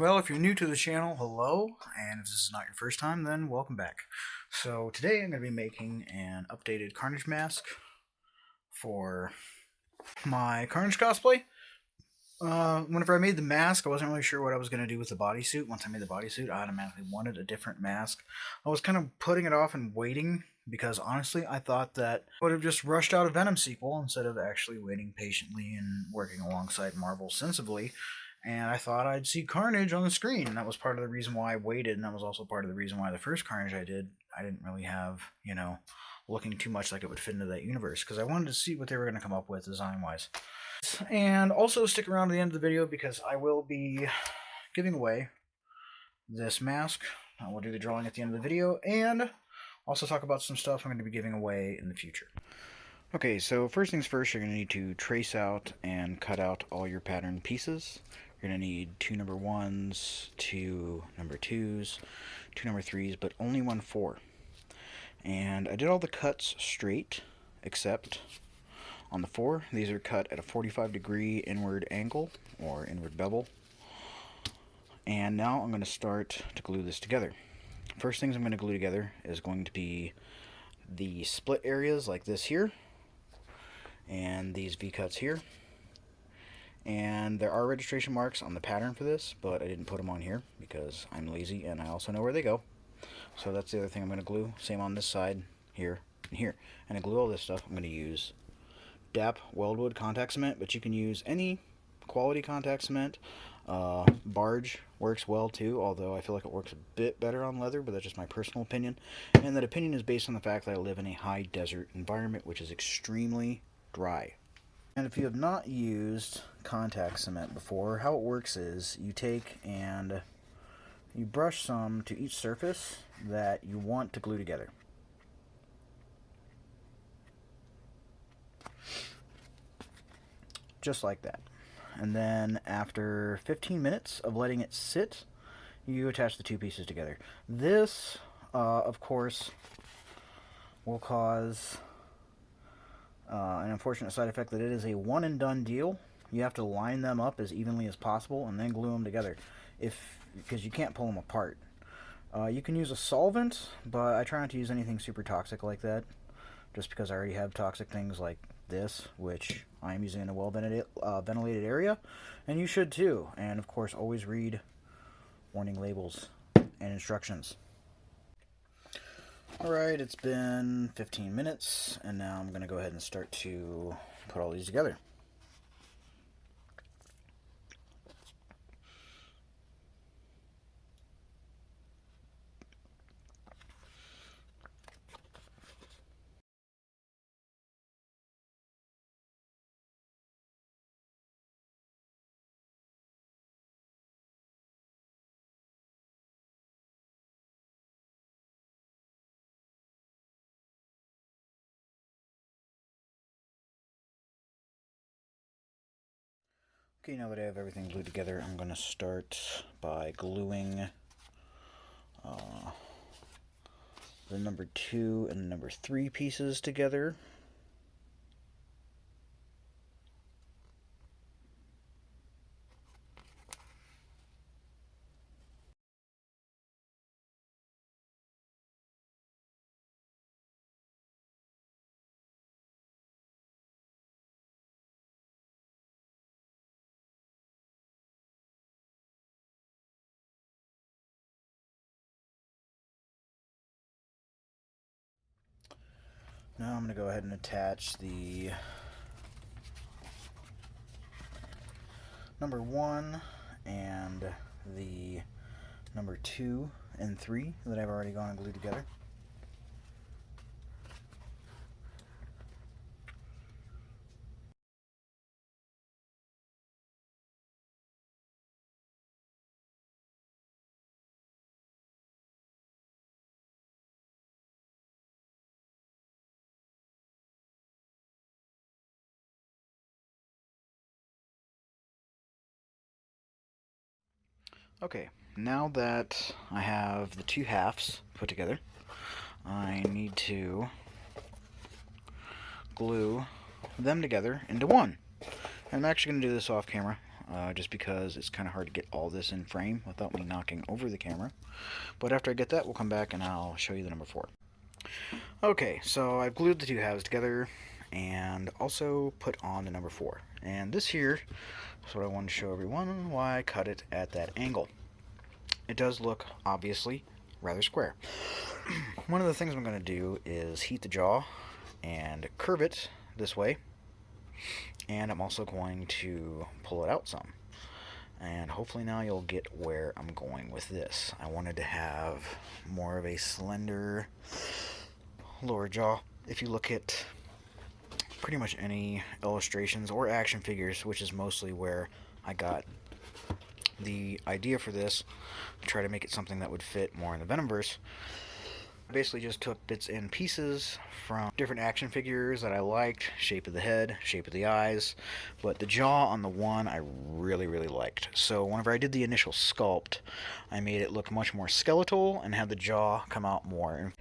Well, if you're new to the channel, hello, and if this is not your first time, then welcome back. So today I'm going to be making an updated Carnage mask for my Carnage cosplay. Whenever I made the mask, I wasn't really sure what I was going to do with the bodysuit. Once I made the bodysuit, I automatically wanted a different mask. I was kind of putting it off and waiting because honestly, I thought that I would have just rushed out a Venom sequel instead of actually waiting patiently and working alongside Marvel sensibly. And I thought I'd see Carnage on the screen, and that was part of the reason why I waited, and that was also part of the reason why the first Carnage I didn't really have, looking too much like it would fit into that universe, because I wanted to see what they were going to come up with design-wise. And also stick around to the end of the video, because I will be giving away this mask. I will do the drawing at the end of the video, and also talk about some stuff I'm going to be giving away in the future. Okay, so first things first, you're going to need to trace out and cut out all your pattern pieces. You're going to need 2 number 1s, 2 number 2s, 2 number 3s, but only 1 4. And I did all the cuts straight, except on the 4. These are cut at a 45-degree inward angle, or inward bevel. And now I'm going to start to glue this together. First things I'm going to glue together is going to be the split areas like this here, and these V-cuts here. And there are registration marks on the pattern for this, but I didn't put them on here because I'm lazy and I also know where they go. So that's the other thing I'm going to glue. Same on this side, here, and here. And to glue all this stuff, I'm going to use DAP weldwood contact cement, but you can use any quality contact cement. Barge works well too, although I feel like it works a bit better on leather, but that's just my personal opinion. And that opinion is based on the fact that I live in a high desert environment, which is extremely dry. And if you have not used contact cement before, how it works is you take and you brush some to each surface that you want to glue together. Just like that. And then after 15 minutes of letting it sit, you attach the two pieces together. This, of course, will cause an unfortunate side effect that it is a one and done deal. You have to line them up as evenly as possible and then glue them together, because you can't pull them apart. You can use a solvent, but I try not to use anything super toxic like that, just because I already have toxic things like this, which I am using in a well-ventilated area, and you should too. And of course, always read warning labels and instructions. Alright, it's been 15 minutes, and now I'm going to go ahead and start to put all these together. Okay, now that I have everything glued together, I'm going to start by gluing the number 2 and number 3 pieces together. Now I'm going to go ahead and attach the number 1 and the number 2 and 3 that I've already gone and glued together. Okay, now that I have the two halves put together, I need to glue them together into one. And I'm actually going to do this off camera. just because it's kind of hard to get all this in frame without me knocking over the camera. But after I get that, we'll come back and I'll show you the number 4. Okay, so I've glued the two halves together and also put on the number 4. And this here is what I wanted to show everyone, why I cut it at that angle. It does look, obviously, rather square. One of the things I'm going to do is heat the jaw and curve it this way. And I'm also going to pull it out some. And hopefully now you'll get where I'm going with this. I wanted to have more of a slender lower jaw. If you look at pretty much any illustrations or action figures, which is mostly where I got the idea for this, to try to make it something that would fit more in the Venomverse, I basically just took bits and pieces from different action figures that I liked, shape of the head, shape of the eyes, but the jaw on the one I really liked. So whenever I did the initial sculpt, I made it look much more skeletal and had the jaw come out more.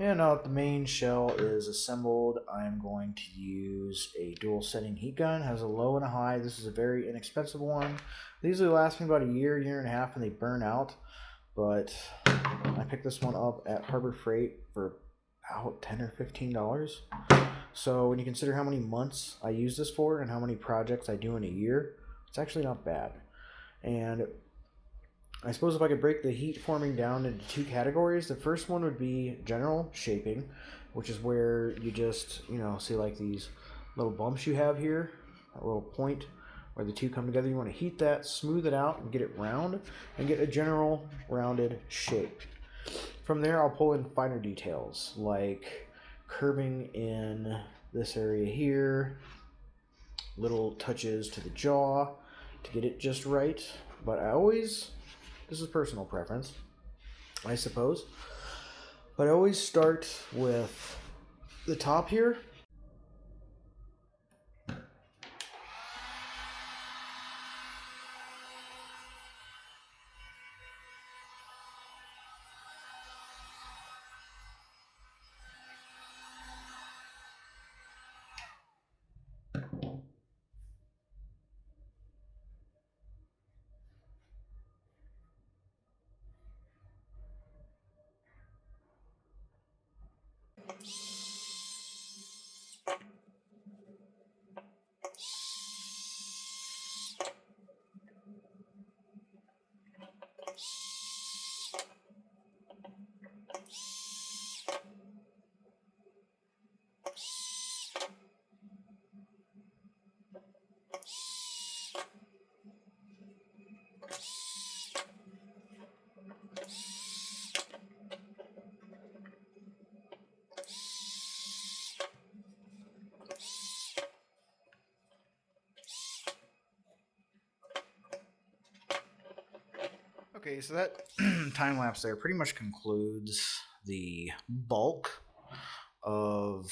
And now that the main shell is assembled, I'm going to use a dual setting heat gun. It has a low and a high. This is a very inexpensive one. They usually last me about a year and a half, and they burn out. But I picked this one up at Harbor Freight for about $10 or $15. So when you consider how many months I use this for and how many projects I do in a year, it's actually not bad. And I suppose if I could break the heat forming down into 2 categories, the first one would be general shaping, which is where you just, see like these little bumps you have here, a little point where the two come together. You want to heat that, smooth it out, and get it round, and get a general rounded shape. From there, I'll pull in finer details, like curving in this area here, little touches to the jaw to get it just right. But this is personal preference, I suppose, but I always start with the top here. Okay, so that time lapse there pretty much concludes the bulk of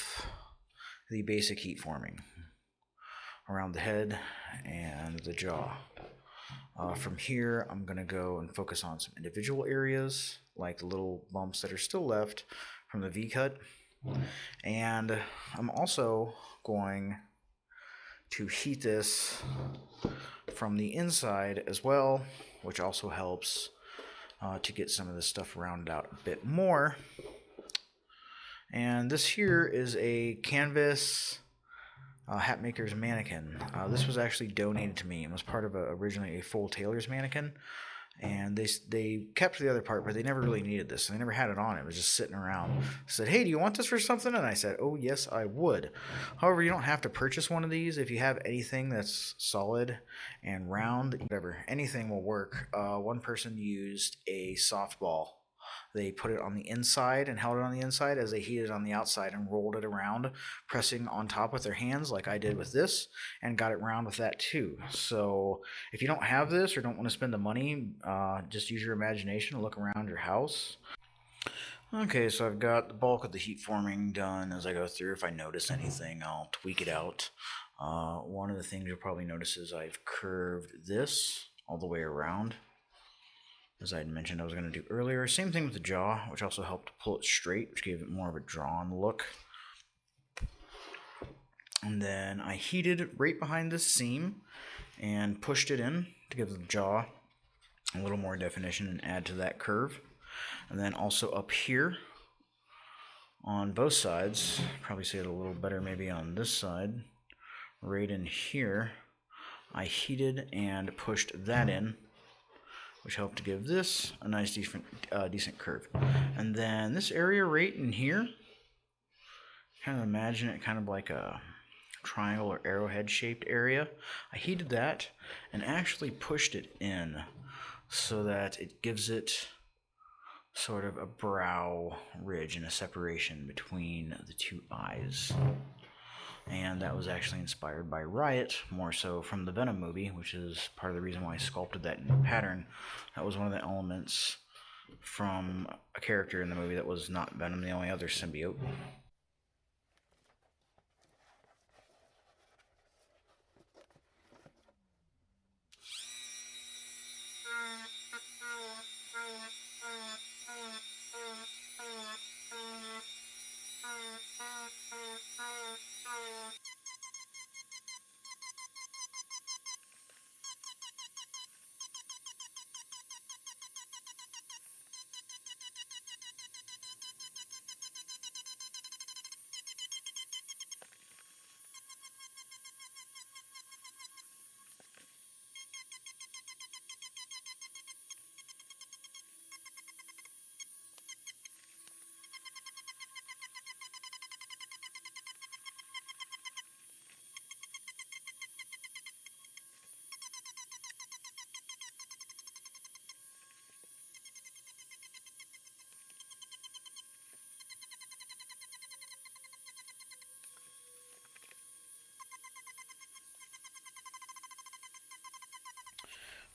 the basic heat forming around the head and the jaw. From here, I'm going to go and focus on some individual areas, like the little bumps that are still left from the V-cut. And I'm also going to heat this from the inside as well, which also helps to get some of this stuff rounded out a bit more. And this here is a canvas hat maker's mannequin. This was actually donated to me. It was part of originally a full tailor's mannequin, and they kept the other part, but they never really needed this. They never had it on. It was just sitting around. I said, hey, do you want this for something? And I said, oh, yes, I would. However, you don't have to purchase one of these. If you have anything that's solid and round, whatever, anything will work. One person used a softball. They put it on the inside and held it on the inside as they heated it on the outside and rolled it around, pressing on top with their hands like I did with this, and got it round with that too. So if you don't have this or don't want to spend the money, just use your imagination and look around your house. Okay, so I've got the bulk of the heat forming done. As I go through, if I notice anything, I'll tweak it out. One of the things you'll probably notice is I've curved this all the way around, as I had mentioned I was going to do earlier. Same thing with the jaw, which also helped pull it straight, which gave it more of a drawn look. And then I heated right behind this seam and pushed it in to give the jaw a little more definition and add to that curve. And then also up here on both sides, probably see it a little better maybe on this side, right in here, I heated and pushed that in, which helped to give this a nice decent curve. And then this area right in here, kind of imagine it kind of like a triangle or arrowhead shaped area. I heated that and actually pushed it in so that it gives it sort of a brow ridge and a separation between the two eyes. And that was actually inspired by Riot, more so from the Venom movie, which is part of the reason why I sculpted that pattern. That was one of the elements from a character in the movie that was not Venom, the only other symbiote.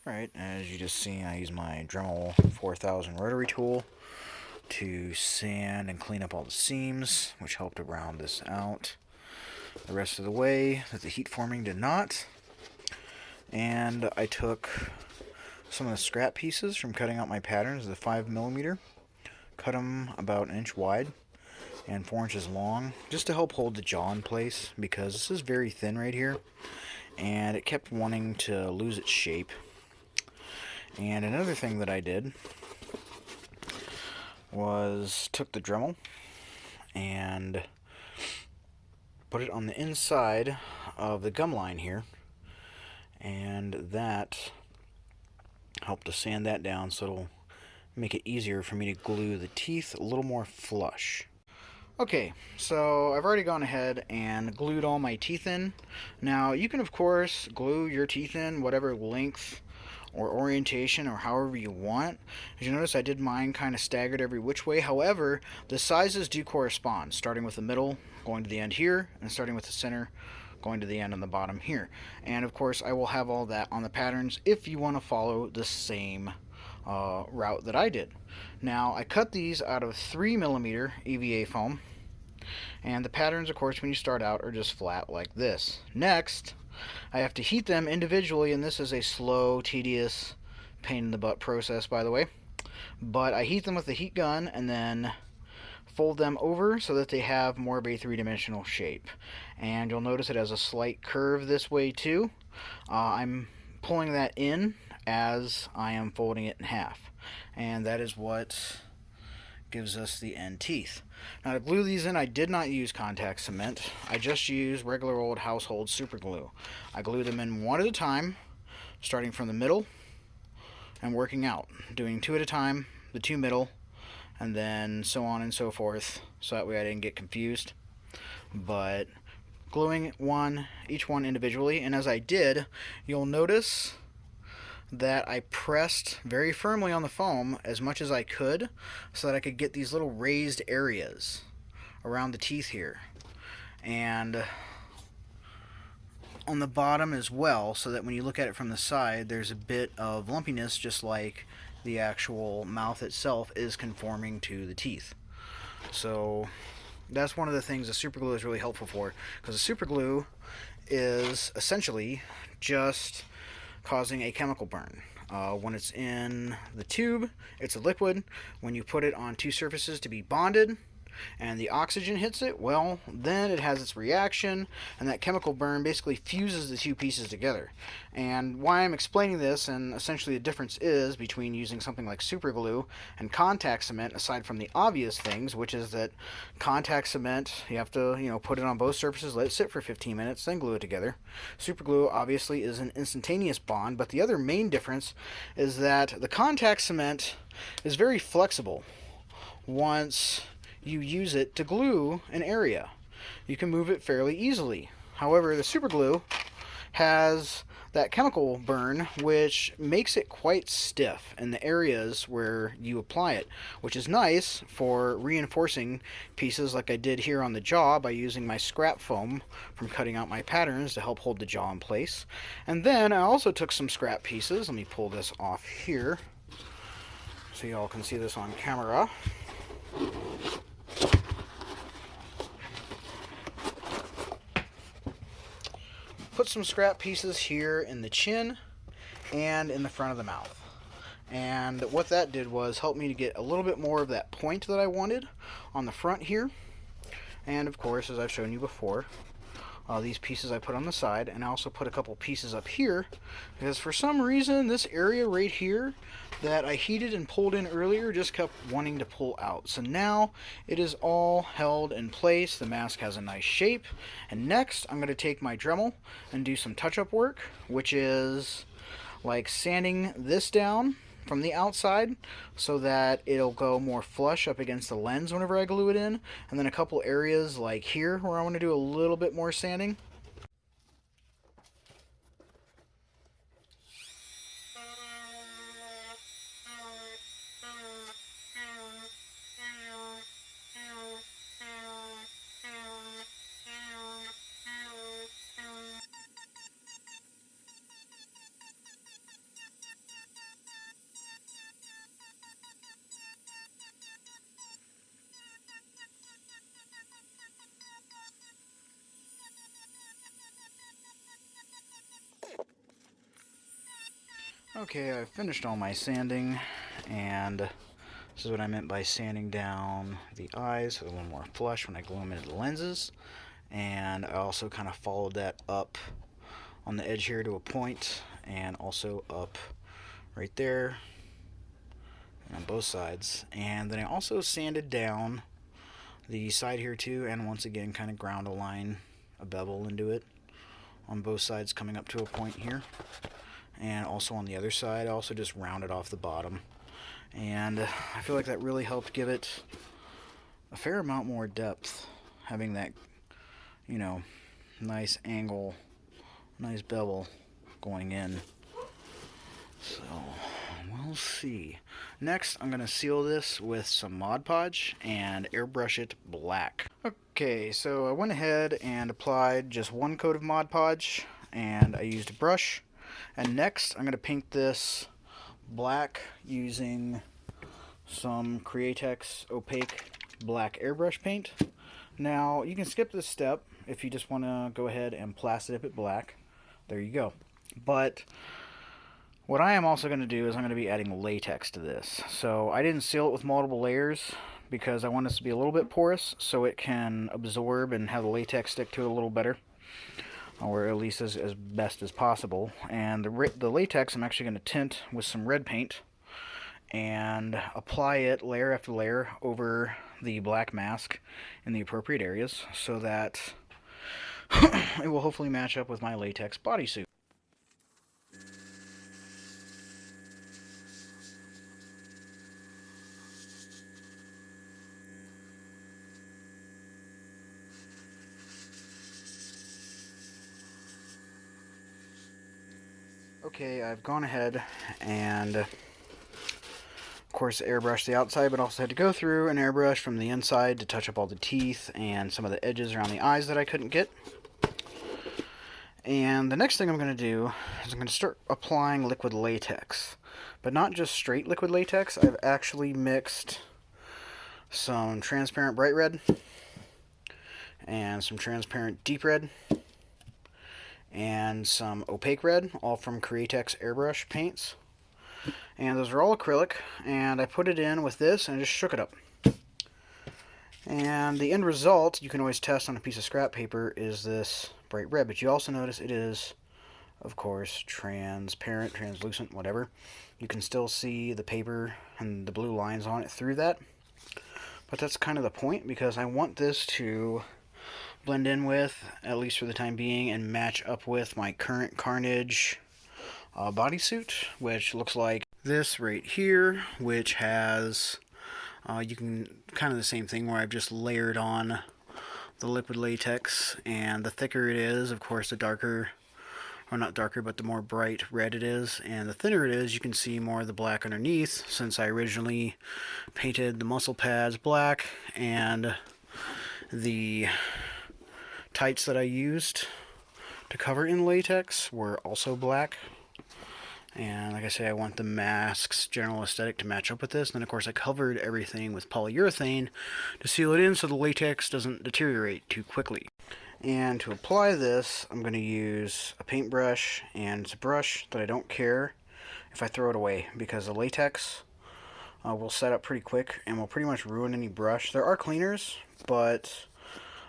Alright, as you just seen, I use my Dremel 4000 rotary tool to sand and clean up all the seams, which helped to round this out the rest of the way that the heat forming did not. And I took some of the scrap pieces from cutting out my patterns, the 5mm, cut them about 1 inch wide and 4 inches long, just to help hold the jaw in place, because this is very thin right here and it kept wanting to lose its shape. And another thing that I did was took the Dremel and put it on the inside of the gum line here, and that helped to sand that down so it'll make it easier for me to glue the teeth a little more flush. Okay, so I've already gone ahead and glued all my teeth in. Now you can of course glue your teeth in whatever length or orientation or however you want. As you notice, I did mine kind of staggered every which way. However, the sizes do correspond, starting with the middle going to the end here, and starting with the center going to the end on the bottom here. And of course I will have all that on the patterns if you want to follow the same route that I did. Now I cut these out of 3mm EVA foam, and the patterns of course when you start out are just flat like this. Next I have to heat them individually, and this is a slow, tedious, pain in the butt process, by the way. But I heat them with the heat gun and then fold them over so that they have more of a three-dimensional shape. And you'll notice it has a slight curve this way too. I'm pulling that in as I am folding it in half, and that is what gives us the end teeth. Now to glue these in, I did not use contact cement. I just used regular old household super glue. I glue them in one at a time, starting from the middle and working out, doing 2 at a time, the 2 middle, and then so on and so forth, so that way I didn't get confused. But gluing each one individually, and as I did, you'll notice that I pressed very firmly on the foam as much as I could so that I could get these little raised areas around the teeth here, and on the bottom as well, so that when you look at it from the side there's a bit of lumpiness, just like the actual mouth itself is conforming to the teeth. So that's one of the things the super glue is really helpful for, because the super glue is essentially just causing a chemical burn. When it's in the tube, it's a liquid. When you put it on two surfaces to be bonded, and the oxygen hits it, well, then it has its reaction, and that chemical burn basically fuses the two pieces together. And why I'm explaining this, and essentially the difference is between using something like super glue and contact cement, aside from the obvious things, which is that contact cement, you have to, put it on both surfaces, let it sit for 15 minutes, then glue it together. Super glue obviously is an instantaneous bond, but the other main difference is that the contact cement is very flexible. Once you use it to glue an area, you can move it fairly easily. However, the super glue has that chemical burn, which makes it quite stiff in the areas where you apply it, which is nice for reinforcing pieces like I did here on the jaw by using my scrap foam from cutting out my patterns to help hold the jaw in place. And then I also took some scrap pieces. Let me pull this off here so y'all can see this on camera. Put some scrap pieces here in the chin and in the front of the mouth. And what that did was help me to get a little bit more of that point that I wanted on the front here. And of course, as I've shown you before, these pieces I put on the side, and I also put a couple pieces up here because for some reason this area right here that I heated and pulled in earlier just kept wanting to pull out. So now it is all held in place. The mask has a nice shape. And next I'm going to take my Dremel and do some touch-up work, which is like sanding this down from the outside so that it'll go more flush up against the lens whenever I glue it in, and then a couple areas like here where I want to do a little bit more sanding. Okay, I've finished all my sanding, and this is what I meant by sanding down the eyes so they're a little more flush when I glue them into the lenses. And I also kind of followed that up on the edge here to a point, and also up right there and on both sides. And then I also sanded down the side here too, and once again kind of ground a line, a bevel into it on both sides coming up to a point here. And also on the other side, I also just rounded off the bottom. And I feel like that really helped give it a fair amount more depth, having that, nice angle, nice bevel going in. So, we'll see. Next, I'm going to seal this with some Mod Podge and airbrush it black. Okay, so I went ahead and applied just one coat of Mod Podge, and I used a brush. And next, I'm going to paint this black using some Createx opaque black airbrush paint. Now, you can skip this step if you just want to go ahead and plasti dip it black. There you go. But what I am also going to do is I'm going to be adding latex to this. So I didn't seal it with multiple layers because I want this to be a little bit porous so it can absorb and have the latex stick to it a little better, or at least as best as possible. And the latex I'm actually going to tint with some red paint and apply it layer after layer over the black mask in the appropriate areas so that it will hopefully match up with my latex bodysuit. Okay, I've gone ahead and of course airbrush the outside, but also had to go through and airbrush from the inside to touch up all the teeth and some of the edges around the eyes that I couldn't get. And the next thing I'm going to do is I'm going to start applying liquid latex, but not just straight liquid latex. I've actually mixed some transparent bright red and some transparent deep red and some opaque red, all from Createx airbrush paints. And those are all acrylic, and I put it in with this and just shook it up. And the end result, you can always test on a piece of scrap paper, is this bright red. But you also notice it is, of course, transparent, translucent, whatever. You can still see the paper and the blue lines on it through that. But that's kind of the point, because I want this to blend in with, at least for the time being, and match up with my current Carnage bodysuit, which looks like this right here, which has, you can, kind of the same thing where I've just layered on the liquid latex, and the thicker it is, of course, the darker, or not darker, but the more bright red it is, and the thinner it is, you can see more of the black underneath, since I originally painted the muscle pads black, and the tights that I used to cover in latex were also black. And like I say, I want the mask's general aesthetic to match up with this. And then, of course, I covered everything with polyurethane to seal it in so the latex doesn't deteriorate too quickly. And to apply this, I'm going to use a paintbrush, and it's a brush that I don't care if I throw it away, because the latex will set up pretty quick and will pretty much ruin any brush. There are cleaners, but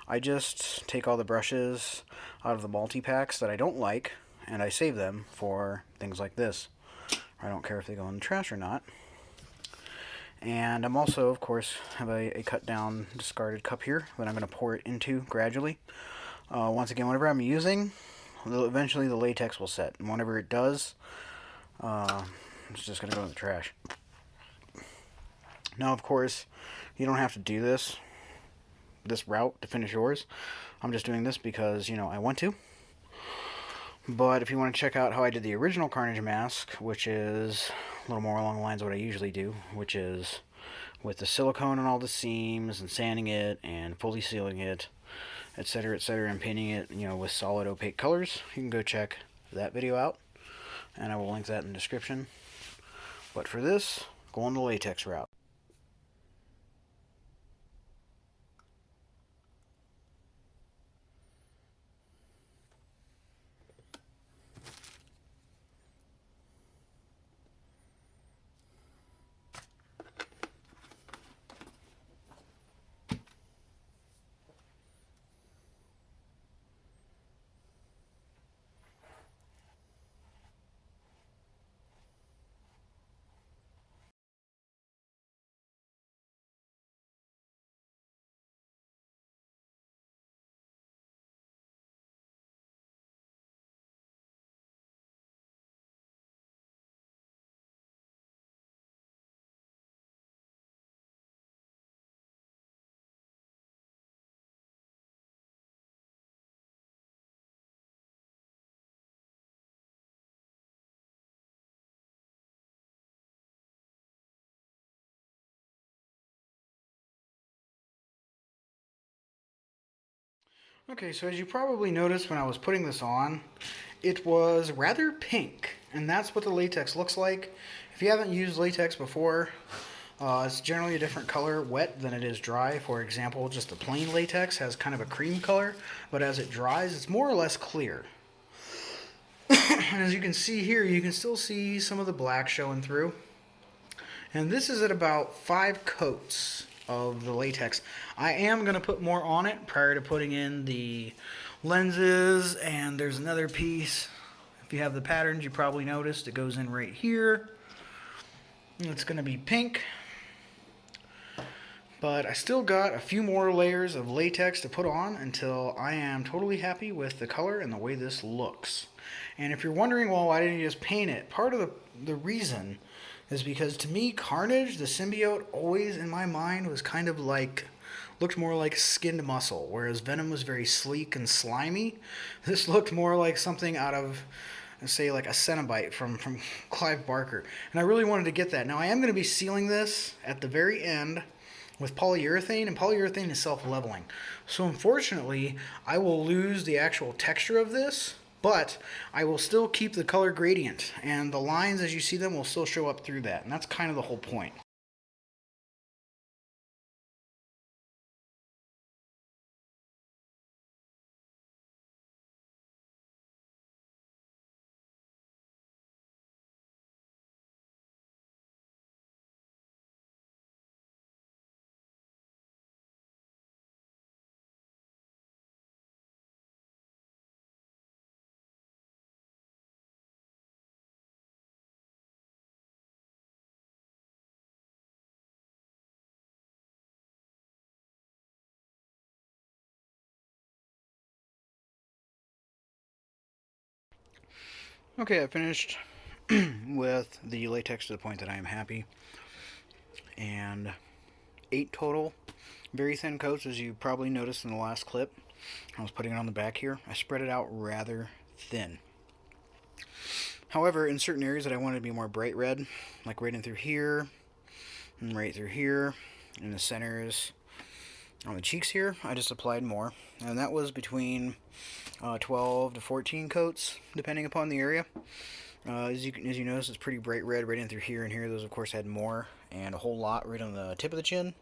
I just take all the brushes out of the multi-packs that I don't like, and I save them for things like this. I don't care if they go in the trash or not. And I'm also, of course, have a cut down discarded cup here that I'm going to pour it into gradually. Once again, whenever I'm using, eventually the latex will set. And whenever it does, it's just going to go in the trash. Now, of course, you don't have to do this route to finish yours. I'm just doing this because, you know, I want to. But if you want to check out how I did the original Carnage mask, which is a little more along the lines of what I usually do, which is with the silicone on all the seams and sanding it and fully sealing it, etc., and painting it, you know, with solid opaque colors, you can go check that video out, and I will link that in the description. But for this, go on the latex route. Okay, so as you probably noticed when I was putting this on, it was rather pink, and that's what the latex looks like. If you haven't used latex before, it's generally a different color wet than it is dry. For example, just the plain latex has kind of a cream color, but as it dries, it's more or less clear. And as you can see here, you can still see some of the black showing through. And this is at about 5 coats of the latex. I am going to put more on it prior to putting in the lenses, and there's another piece. If you have the patterns, you probably noticed it goes in right here. It's going to be pink. But I still got a few more layers of latex to put on until I am totally happy with the color and the way this looks. And if you're wondering, well, why didn't you just paint it? Part of the reason is because to me, Carnage, the symbiote, always in my mind was kind of like, looked more like skinned muscle, whereas Venom was very sleek and slimy. This looked more like something out of, say, like a Cenobite from Clive Barker. And I really wanted to get that. Now, I am going to be sealing this at the very end with polyurethane, and polyurethane is self-leveling. So unfortunately, I will lose the actual texture of this, but I will still keep the color gradient, and the lines as you see them will still show up through that, and that's kind of the whole point. Okay, I finished with the latex to the point that I am happy. And 8 total very thin coats, as you probably noticed in the last clip. I was putting it on the back here. I spread it out rather thin. However, in certain areas that I wanted to be more bright red, like right in through here, and right through here, in the centers, on the cheeks here, I just applied more. And that was between 12 to 14 coats, depending upon the area. As you notice, it's pretty bright red right in through here and here. Those, of course, had more, and a whole lot right on the tip of the chin.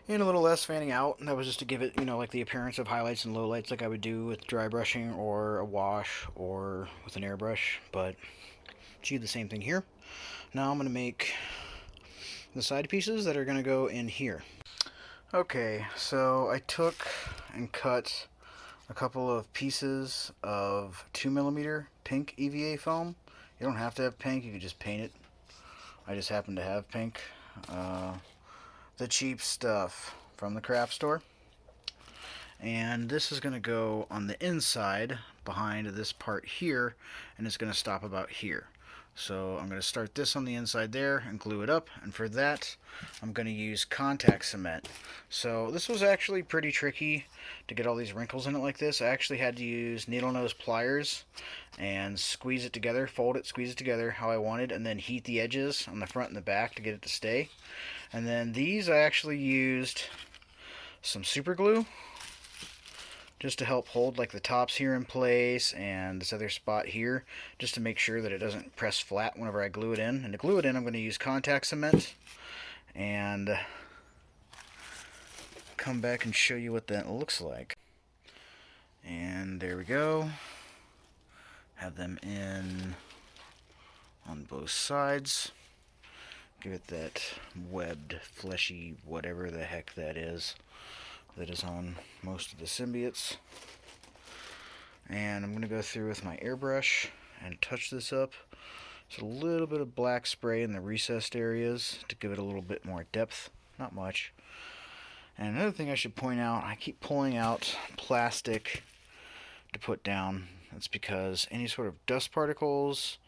And a little less fanning out. And that was just to give it, like the appearance of highlights and lowlights like I would do with dry brushing or a wash or with an airbrush. But achieve the same thing here. Now I'm going to make the side pieces that are going to go in here. Okay, so I took and cut a couple of pieces of 2mm pink EVA foam. You don't have to have pink, you could just paint it. I just happen to have pink. The cheap stuff from the craft store. And this is going to go on the inside behind this part here, and it's going to stop about here. So I'm going to start this on the inside there and glue it up, and for that I'm going to use contact cement. So this was actually pretty tricky to get all these wrinkles in it like this. I actually had to use needle nose pliers and squeeze it together, fold it, squeeze it together how I wanted, and then heat the edges on the front and the back to get it to stay. And then these I actually used some super glue just to help hold like the tops here in place and this other spot here, just to make sure that it doesn't press flat whenever I glue it in. And to glue it in, I'm going to use contact cement and come back and show you what that looks like. And there we go. Have them in on both sides. Give it that webbed, fleshy, whatever the heck that is on most of the symbiotes. And I'm going to go through with my airbrush and touch this up. Just a little bit of black spray in the recessed areas to give it a little bit more depth. Not much. And another thing I should point out, I keep pulling out plastic to put down. That's because any sort of dust particles,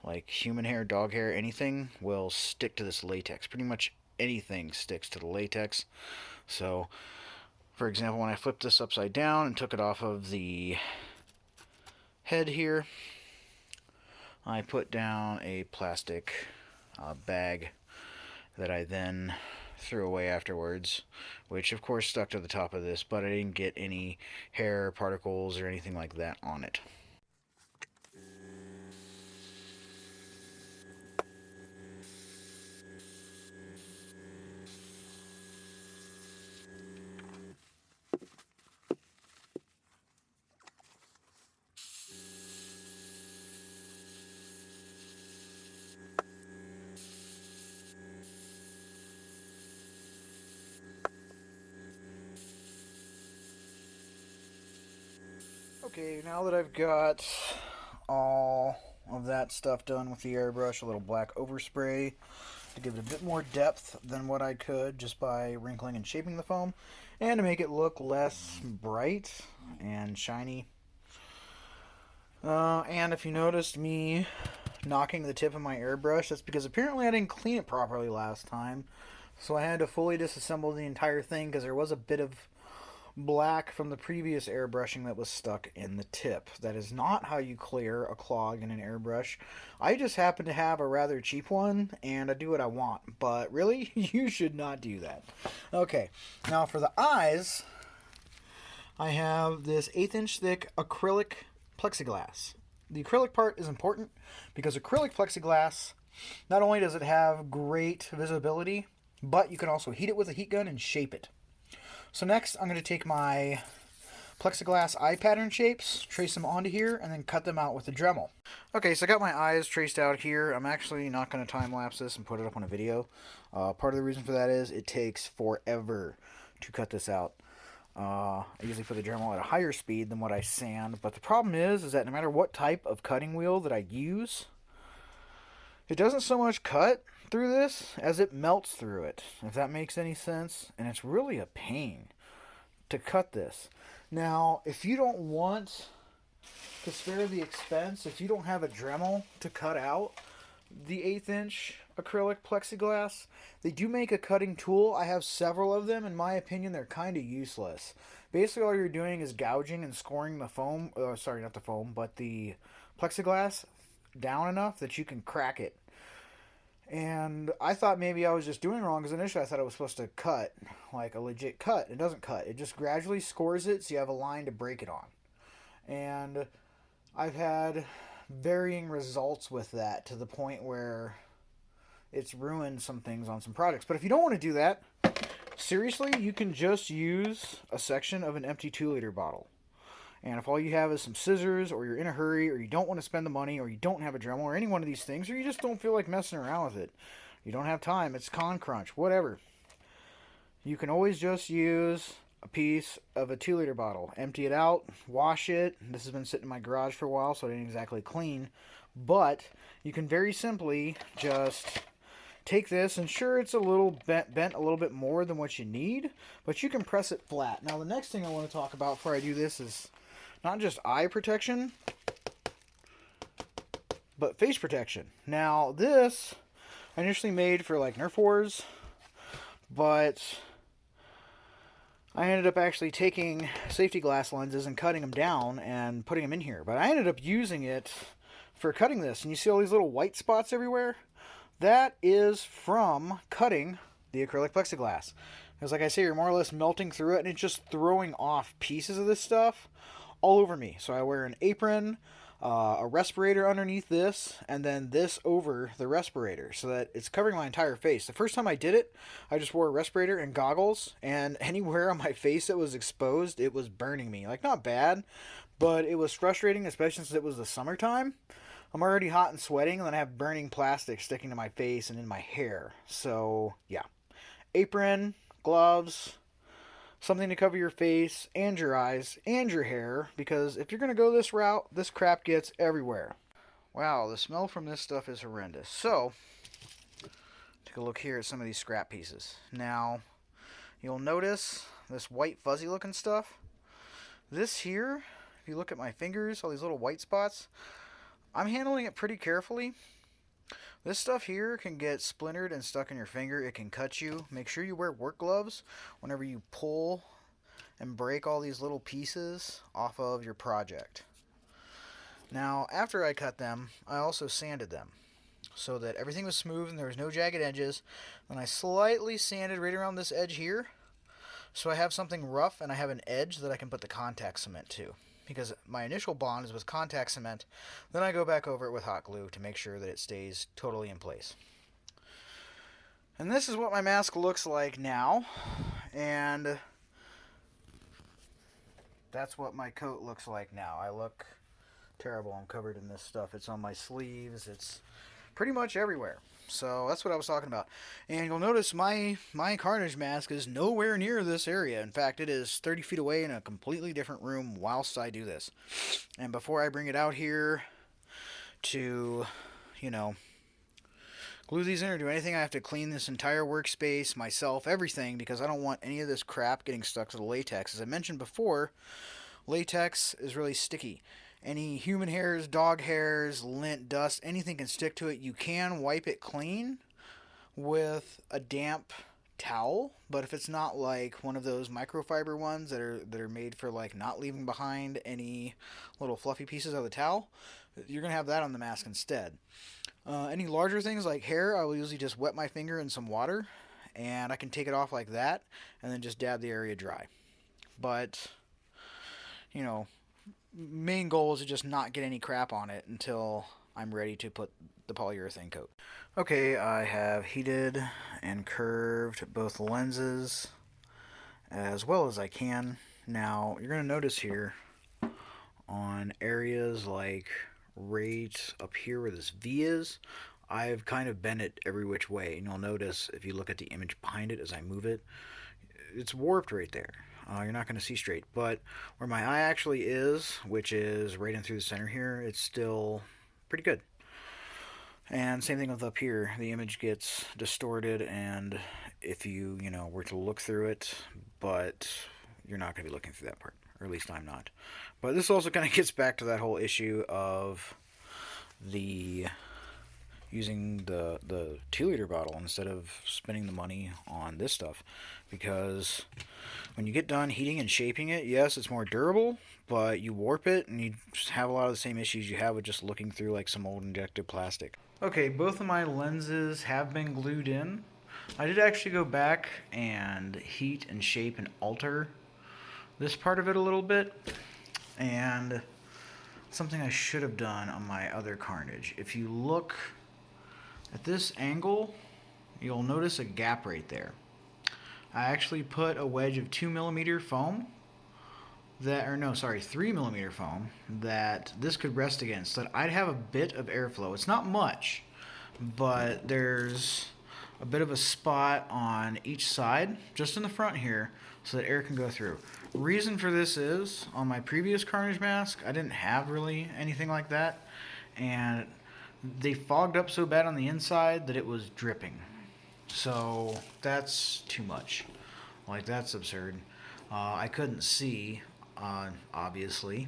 like human hair, dog hair, anything, will stick to this latex. Pretty much anything sticks to the latex. So, for example, when I flipped this upside down and took it off of the head here, I put down a plastic bag that I then threw away afterwards, which of course stuck to the top of this, but I didn't get any hair particles or anything like that on it. Okay, now that I've got all of that stuff done with the airbrush, a little black overspray to give it a bit more depth than what I could just by wrinkling and shaping the foam, and to make it look less bright and shiny. And if you noticed me knocking the tip of my airbrush, that's because apparently I didn't clean it properly last time. So I had to fully disassemble the entire thing because there was a bit of black from the previous airbrushing that was stuck in the tip. That is not how you clear a clog in an airbrush. I just happen to have a rather cheap one and I do what I want, but really you should not do that. Okay, now for the eyes, I have this 1/8 inch thick acrylic plexiglass. The acrylic part is important because acrylic plexiglass, not only does it have great visibility, but you can also heat it with a heat gun and shape it. So next, I'm going to take my plexiglass eye pattern shapes, trace them onto here, and then cut them out with a Dremel. Okay, so I got my eyes traced out here. I'm actually not going to time-lapse this and put it up on a video. Part of the reason for that is it takes forever to cut this out. I usually put the Dremel at a higher speed than what I sand, but the problem is that no matter what type of cutting wheel that I use, it doesn't so much cut through this as it melts through it, if that makes any sense. And it's really a pain to cut this. Now, if you don't want to spare the expense, if you don't have a Dremel to cut out the 1/8" acrylic plexiglass, they do make a cutting tool. I have several of them. In my opinion, they're kind of useless. Basically, all you're doing is gouging and scoring the foam, sorry, not the foam, but the plexiglass down enough that you can crack it. And I thought maybe I was just doing wrong, because initially I thought it was supposed to cut, like a legit cut. It doesn't cut. It just gradually scores it so you have a line to break it on. And I've had varying results with that, to the point where it's ruined some things on some projects. But if you don't want to do that, seriously, you can just use a section of an empty 2-liter bottle. And if all you have is some scissors, or you're in a hurry, or you don't want to spend the money, or you don't have a Dremel, or any one of these things, or you just don't feel like messing around with it, you don't have time, it's con crunch, whatever, you can always just use a piece of a 2-liter bottle, empty it out, wash it. This has been sitting in my garage for a while, so it ain't exactly clean, but you can very simply just take this, and sure, it's a little bent a little bit more than what you need, but you can press it flat. Now, the next thing I want to talk about before I do this is not just eye protection, but face protection. Now, this I initially made for like Nerf wars, but I ended up actually taking safety glass lenses and cutting them down and putting them in here. But I ended up using it for cutting this. And you see all these little white spots everywhere? That is from cutting the acrylic plexiglass. Because like I say, you're more or less melting through it, and it's just throwing off pieces of this stuff all over me. So I wear an apron, a respirator underneath this, and then this over the respirator, so that it's covering my entire face. The first time I did it, I just wore a respirator and goggles, and anywhere on my face that was exposed, it was burning me. Like, not bad, but it was frustrating, especially since it was the summertime. I'm already hot and sweating, and then I have burning plastic sticking to my face and in my hair. So, yeah. Apron, gloves, something to cover your face and your eyes and your hair, because if you're going to go this route, this crap gets everywhere. Wow, the smell from this stuff is horrendous. So, take a look here at some of these scrap pieces. Now, you'll notice this white fuzzy looking stuff. This here, if you look at my fingers, all these little white spots, I'm handling it pretty carefully. This stuff here can get splintered and stuck in your finger. It can cut you. Make sure you wear work gloves whenever you pull and break all these little pieces off of your project. Now, after I cut them, I also sanded them so that everything was smooth and there was no jagged edges. Then I slightly sanded right around this edge here, so I have something rough and I have an edge that I can put the contact cement to. Because my initial bond is with contact cement, then I go back over it with hot glue to make sure that it stays totally in place. And this is what my mask looks like now, and that's what my coat looks like now. I look terrible. I'm covered in this stuff. It's on my sleeves. It's pretty much everywhere. So that's what I was talking about. And you'll notice my Carnage mask is nowhere near this area. In fact, it is 30 feet away in a completely different room whilst I do this. And before I bring it out here to, glue these in or do anything, I have to clean this entire workspace myself, everything, because I don't want any of this crap getting stuck to the latex. As I mentioned before, latex is really sticky. Any human hairs, dog hairs, lint, dust, anything can stick to it. You can wipe it clean with a damp towel, but if it's not like one of those microfiber ones that are made for like not leaving behind any little fluffy pieces of the towel, you're going to have that on the mask instead. Any larger things like hair, I will usually just wet my finger in some water, and I can take it off like that, and then just dab the area dry. But, main goal is to just not get any crap on it until I'm ready to put the polyurethane coat. Okay, I have heated and curved both lenses as well as I can. Now, you're going to notice here on areas like right up here where this V is, I've kind of bent it every which way. And you'll notice if you look at the image behind it as I move it, it's warped right there. You're not going to see straight, but where my eye actually is, which is right in through the center here, it's still pretty good. And same thing with up here, the image gets distorted, and if you, were to look through it, but you're not going to be looking through that part. or at least I'm not. But this also kind of gets back to that whole issue of the using the 2-liter bottle instead of spending the money on this stuff, because when you get done heating and shaping it, yes, it's more durable, but you warp it and you just have a lot of the same issues you have with just looking through like some old injected plastic. Okay, both of my lenses have been glued in. I did actually go back and heat and shape and alter this part of it a little bit, and something I should have done on my other Carnage. If you look at this angle, you'll notice a gap right there. I actually put a wedge of 2mm foam that, or no, sorry, 3mm foam that this could rest against, so that I'd have a bit of airflow. It's not much, but there's a bit of a spot on each side, just in the front here, so that air can go through. Reason for this is, on my previous Carnage mask, I didn't have really anything like that, and they fogged up so bad on the inside that it was dripping. So that's too much. Like, that's absurd. I couldn't see, obviously.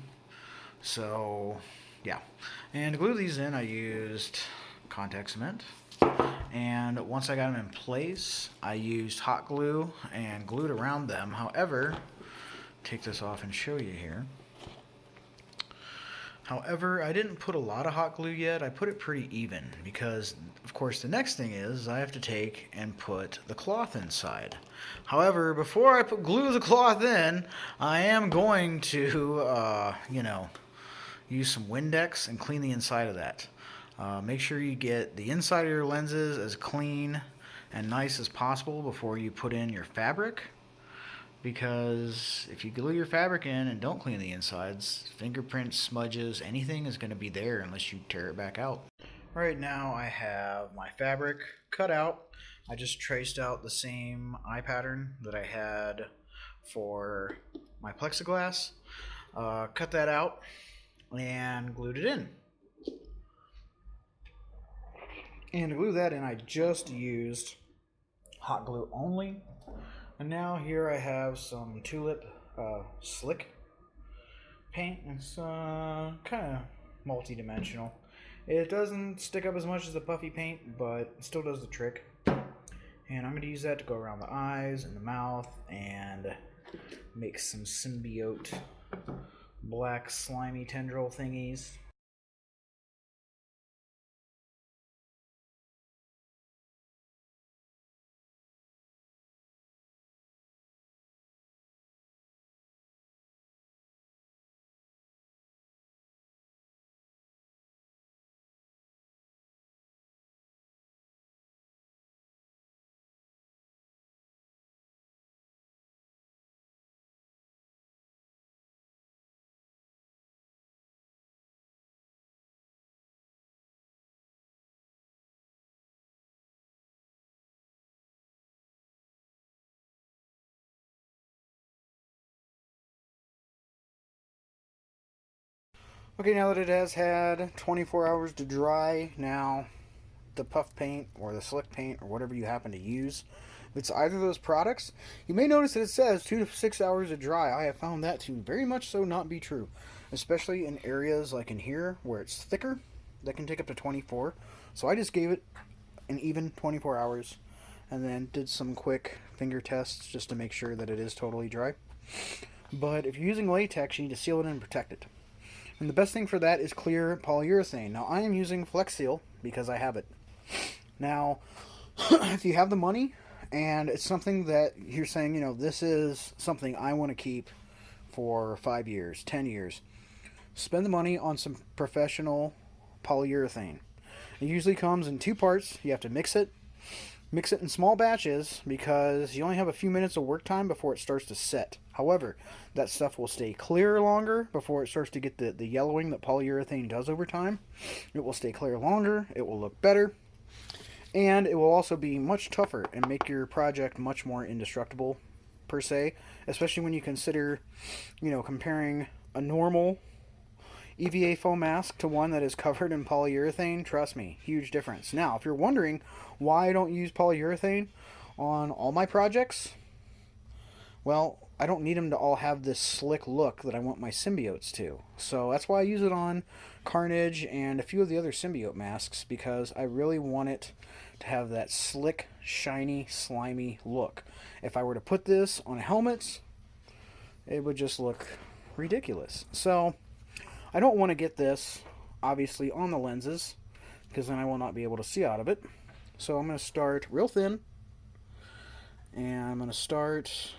So, yeah. And to glue these in, I used contact cement. And once I got them in place, I used hot glue and glued around them. However, take this off and show you here. However, I didn't put a lot of hot glue yet. I put it pretty even because, of course, the next thing is I have to take and put the cloth inside. However, before I glue the cloth in, I am going to, use some Windex and clean the inside of that. Make sure you get the inside of your lenses as clean and nice as possible before you put in your fabric, because if you glue your fabric in and don't clean the insides, fingerprints, smudges, anything is going to be there unless you tear it back out. Right now I have my fabric cut out. I just traced out the same eye pattern that I had for my plexiglass, cut that out, and glued it in. And to glue that in, I just used hot glue only. And now here I have some tulip slick paint. It's kind of multi-dimensional. It doesn't stick up as much as the puffy paint, but it still does the trick. And I'm going to use that to go around the eyes and the mouth and make some symbiote black slimy tendril thingies. Okay, now that it has had 24 hours to dry, now the puff paint or the slick paint or whatever you happen to use, if it's either of those products, you may notice that it says 2 to 6 hours to dry. I have found that to very much so not be true, especially in areas like in here where it's thicker. That can take up to 24. So I just gave it an even 24 hours and then did some quick finger tests just to make sure that it is totally dry. But if you're using latex, you need to seal it in and protect it. And the best thing for that is clear polyurethane. Now, I am using Flex Seal because I have it. Now, if you have the money and it's something that you're saying, this is something I want to keep for 5 years, 10 years, spend the money on some professional polyurethane. It usually comes in 2 parts. You have to mix it in small batches because you only have a few minutes of work time before it starts to set. However, that stuff will stay clear longer before it starts to get the yellowing that polyurethane does over time. It will stay clear longer, it will look better, and it will also be much tougher and make your project much more indestructible per se, especially when you consider, comparing a normal EVA foam mask to one that is covered in polyurethane. Trust me, huge difference. Now, if you're wondering why I don't use polyurethane on all my projects, well, I don't need them to all have this slick look that I want my symbiotes to. So that's why I use it on Carnage and a few of the other symbiote masks, because I really want it to have that slick, shiny, slimy look. If I were to put this on a helmet, it would just look ridiculous. So I don't want to get this, obviously, on the lenses, because then I will not be able to see out of it. So I'm going to start real thin, and I'm going to start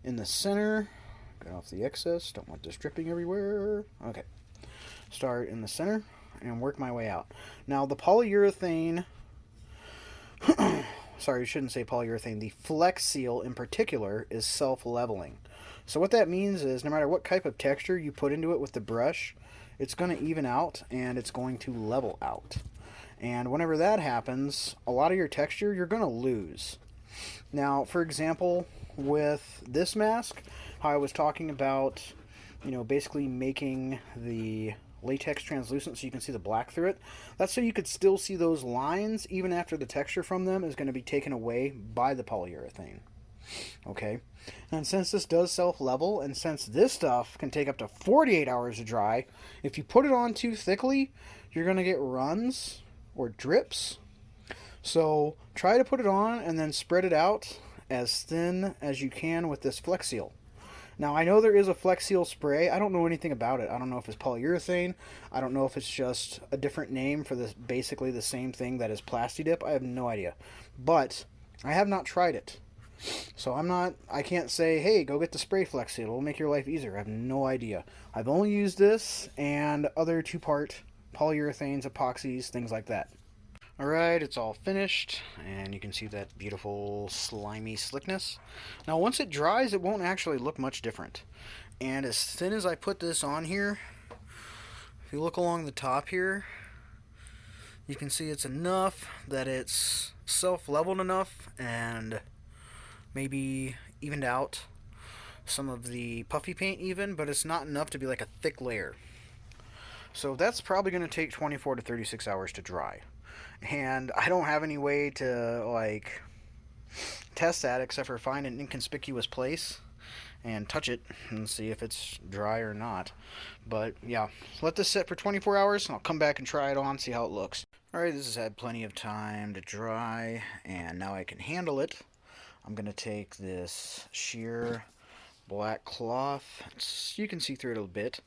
in the center. Get off the excess, don't want this dripping everywhere. Okay, start in the center and work my way out. Now the polyurethane, sorry, I shouldn't say polyurethane, the Flex Seal in particular is self-leveling. So what that means is no matter what type of texture you put into it with the brush, it's going to even out and it's going to level out. And whenever that happens, a lot of your texture you're going to lose. Now, for example, with this mask, how I was talking about, basically making the latex translucent so you can see the black through it. That's so you could still see those lines even after the texture from them is going to be taken away by the polyurethane. Okay, and since this does self-level, and since this stuff can take up to 48 hours to dry, if you put it on too thickly, you're going to get runs or drips. So try to put it on and then spread it out as thin as you can with this Flex Seal. Now, I know there is a Flex Seal spray. I don't know anything about it. I don't know if it's polyurethane. I don't know if it's just a different name for this, basically the same thing that is Plastidip. I have no idea. But I have not tried it. So I can't say, hey, go get the spray Flex Seal. It'll make your life easier. I have no idea. I've only used this and other two-part polyurethanes, epoxies, things like that. Alright, it's all finished, and you can see that beautiful slimy slickness. Now once it dries, it won't actually look much different. And as thin as I put this on here, if you look along the top here, you can see it's enough that it's self-leveled enough and maybe evened out some of the puffy paint even, but it's not enough to be like a thick layer. So that's probably going to take 24 to 36 hours to dry. And I don't have any way to test that except for find an inconspicuous place and touch it and see if it's dry or not. But yeah, let this sit for 24 hours and I'll come back and try it on, see how it looks. Alright, this has had plenty of time to dry and now I can handle it. I'm going to take this sheer black cloth, you can see through it a bit,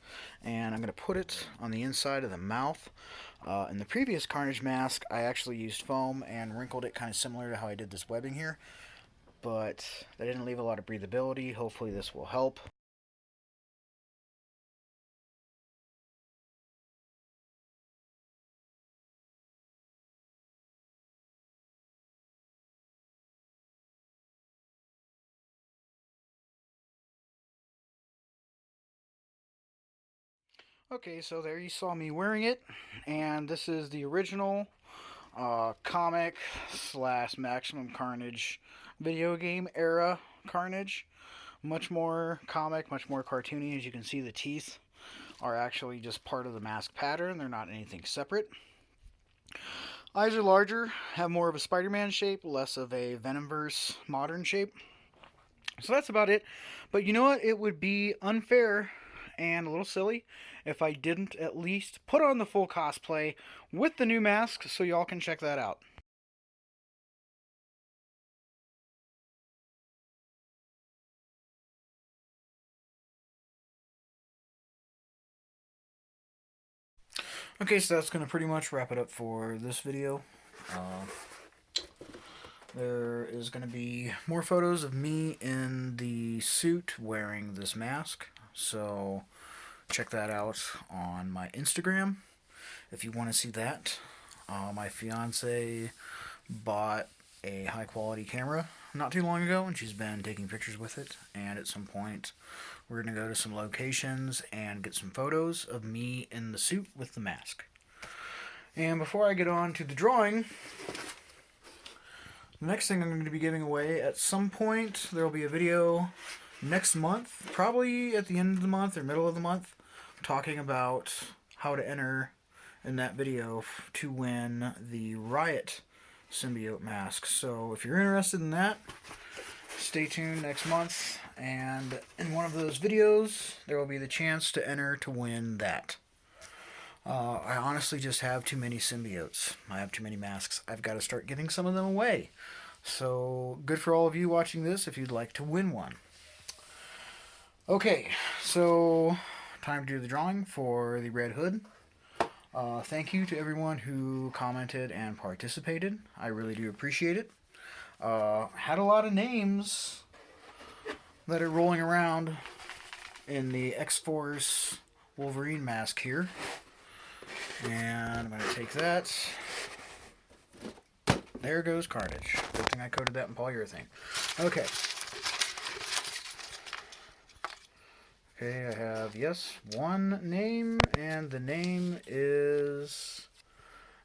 and I'm going to put it on the inside of the mouth. In the previous Carnage mask, I actually used foam and wrinkled it kind of similar to how I did this webbing here, but that didn't leave a lot of breathability. Hopefully this will help. Okay, so there you saw me wearing it, and this is the original comic slash Maximum Carnage video game era Carnage. Much more comic, much more cartoony. As you can see, the teeth are actually just part of the mask pattern. They're not anything separate. Eyes are larger, have more of a Spider-Man shape, less of a Venomverse modern shape. So that's about it. But you know what? It would be unfair and a little silly if I didn't at least put on the full cosplay with the new mask so y'all can check that out. Okay, so that's going to pretty much wrap it up for this video. There is going to be more photos of me in the suit wearing this mask, so check that out on my Instagram if you want to see that. My fiance bought a high quality camera not too long ago and she's been taking pictures with it, and at some point we're going to go to some locations and get some photos of me in the suit with the mask. And before I get on to the drawing, the next thing I'm going to be giving away at some point, there will be a video next month, probably at the end of the month or middle of the month, talking about how to enter in that video to win the Riot symbiote mask. So if you're interested in that, stay tuned next month, and in one of those videos, there will be the chance to enter to win that. I honestly just have too many symbiotes. I have too many masks. I've got to start giving some of them away. So, good for all of you watching this if you'd like to win one. Okay, so time to do the drawing for the Red Hood. Thank you to everyone who commented and participated. I really do appreciate it. Had a lot of names that are rolling around in the X-Force Wolverine mask here. And I'm going to take that. There goes Carnage. Good thing I coated that in polyurethane. Okay. Okay, I have, yes, one name, and the name is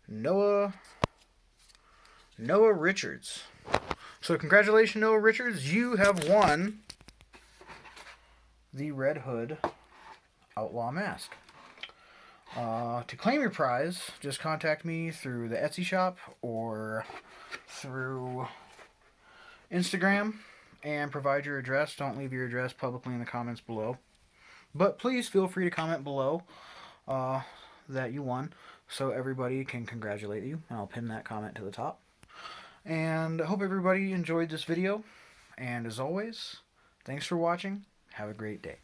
Noah Richards. So congratulations, Noah Richards. You have won the Red Hood Outlaw Mask. To claim your prize, just contact me through the Etsy shop or through Instagram and provide your address. Don't leave your address publicly in the comments below. But please feel free to comment below that you won so everybody can congratulate you. And I'll pin that comment to the top. And I hope everybody enjoyed this video. And as always, thanks for watching. Have a great day.